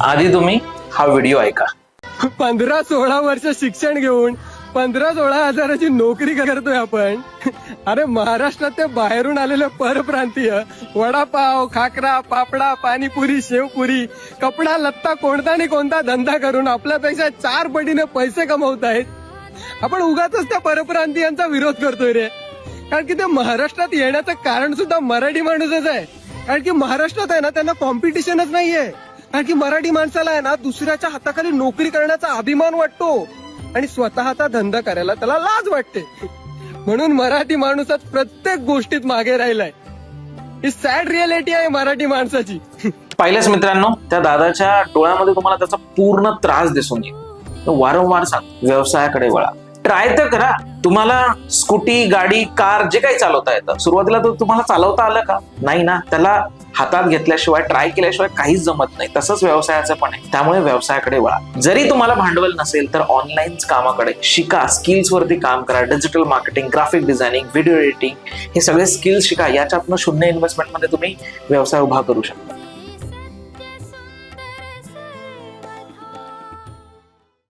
आधी तुम्ही हा व्हिडिओ ऐका. 15-16 वर्ष शिक्षण घेऊन 15-16 हजाराची नोकरी करतोय आपण. अरे महाराष्ट्रात ते बाहेरून आलेले परप्रांतीय वडापाव, खाकरा, पापडा, पाणीपुरी, शेवपुरी, कपडा लत्ता कोणता नाही कोणता धंदा करून आपल्यापेक्षा 4 पटीने पैसे कमवतायत. आपण उगाच त्या परप्रांतीयांचा विरोध करतोय रे. कारण की ते महाराष्ट्रात येण्याचं कारण सुद्धा मराठी माणूसच आहे. कारण की महाराष्ट्रात आहे ना त्यांना कॉम्पिटिशनच नाहीये. कारण की मराठी माणसाला आहे ना दुसऱ्याच्या हाताखाली नोकरी करण्याचा अभिमान वाटतो आणि स्वतःचा धंदा करायला त्याला लाज वाटते. म्हणून मराठी माणूस आज प्रत्येक गोष्टीत मागे राहिलाय. ही सॅड रिअलिटी आहे मराठी माणसाची. पाहिलंच मित्रांनो, त्या दादाच्या डोळ्यामध्ये तुम्हाला त्याचा पूर्ण त्रास दिसून येईल. तो वारंवार सांग व्यवसायाकडे वळा, ट्राय तर करा. तुम्हाला स्कूटी, गाडी, कार जे काही चालवता येतं, सुरुवातीला तर तुम्हाला चालवता आलं का? नाही ना. त्याला हातात घेतल्याशिवाय, ट्राय केल्याशिवाय काहीच जमत नाही. तसंच व्यवसायाचं पण आहे. त्यामुळे व्यवसायाकडे वळा. जरी तुम्हाला भांडवल नसेल तर ऑनलाईन कामाकडे शिका, स्किल्स वरती काम करा. Digital marketing, graphic designing, video editing हे सगळे स्किल्स शिका. याच्यातनं 0 इन्व्हेस्टमेंटमध्ये तुम्ही व्यवसाय उभा करू शकता.